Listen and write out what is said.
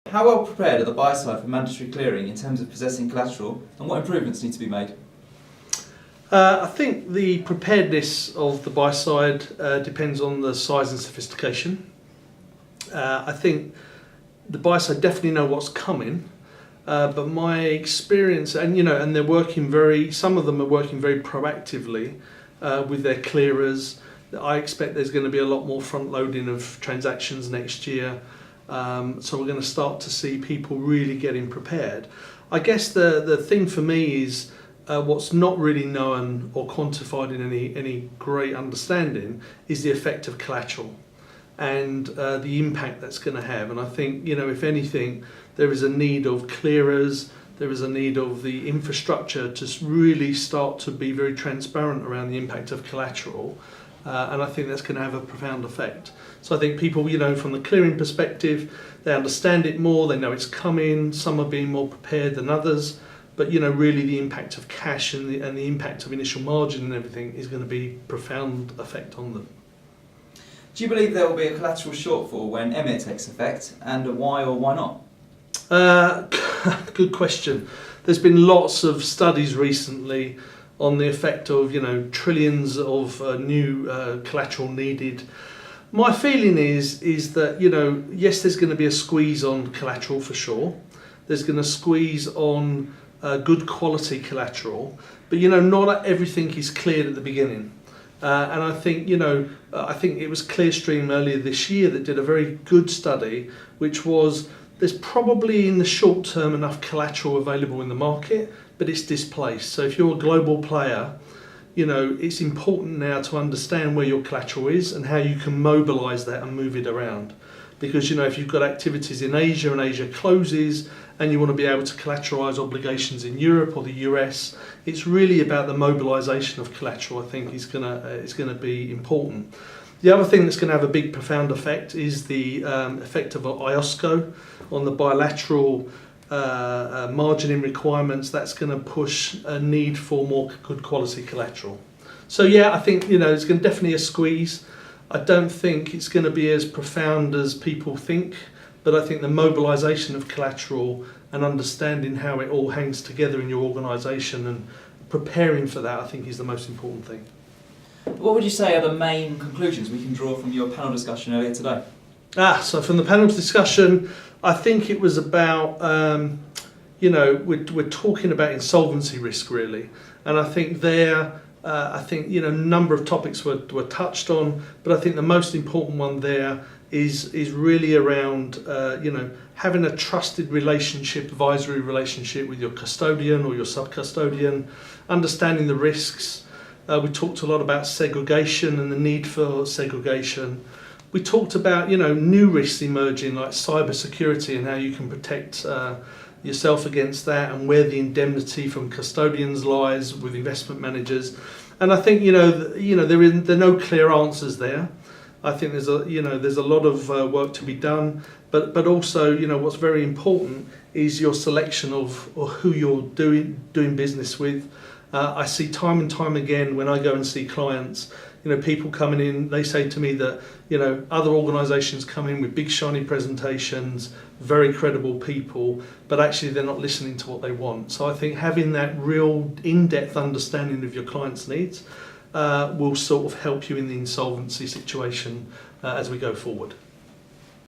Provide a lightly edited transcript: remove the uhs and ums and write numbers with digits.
How well prepared are the buy side for mandatory clearing in terms of possessing collateral, and what improvements need to be made? I think the preparedness of the buy side depends on the size and sophistication. I think the buy side definitely know what's coming, but my experience, and they're working some of them are working very proactively with their clearers. I expect there's going to be a lot more front loading of transactions next year. So we're going to start to see people really getting prepared. I guess the thing for me is what's not really known or quantified in any great understanding is the effect of collateral and the impact that's going to have. And I think, if anything, there is a need of clearers, there is a need of the infrastructure to really start to be very transparent around the impact of collateral. And I think that's going to have a profound effect. So I think people, from the clearing perspective, they understand it more, they know it's coming, some are being more prepared than others, but really the impact of cash and the impact of initial margin and everything is going to be profound effect on them. Do you believe there will be a collateral shortfall when EMIR takes effect, and why or why not? Good question. There's been lots of studies recently on the effect of trillions of new collateral needed. My feeling is that yes, there's going to be a squeeze on collateral for sure. There's going to squeeze on good quality collateral, but not everything is cleared at the beginning. And I think I think it was Clearstream earlier this year that did a very good study, which was there's probably in the short term enough collateral available in the market, but it's displaced. So if you're a global player, it's important now to understand where your collateral is and how you can mobilise that and move it around. Because if you've got activities in Asia and Asia closes and you want to be able to collateralise obligations in Europe or the US, it's really about the mobilisation of collateral. I think is going to be important. The other thing that's going to have a big profound effect is the effect of IOSCO on the bilateral margining requirements. That's going to push a need for more good quality collateral. So yeah, I think there's going to definitely a squeeze. I don't think it's going to be as profound as people think, but I think the mobilisation of collateral and understanding how it all hangs together in your organisation and preparing for that, I think, is the most important thing. What would you say are the main conclusions we can draw from your panel discussion earlier today? So from the panel discussion, I think it was about, we're talking about insolvency risk really, and I think a number of topics were touched on, but I think the most important one there is really around having a trusted advisory relationship with your custodian or your sub-custodian, understanding the risks. We talked a lot about segregation and the need for segregation. We talked about new risks emerging like cyber security and how you can protect yourself against that, and where the indemnity from custodians lies with investment managers. And I think there are no clear answers there. I think there's a lot of work to be done, but also what's very important is your selection of who you're doing business with. I see time and time again when I go and see clients, people coming in, they say to me that other organisations come in with big shiny presentations, very credible people, but actually they're not listening to what they want. So I think having that real in-depth understanding of your clients' needs will sort of help you in the insolvency situation as we go forward.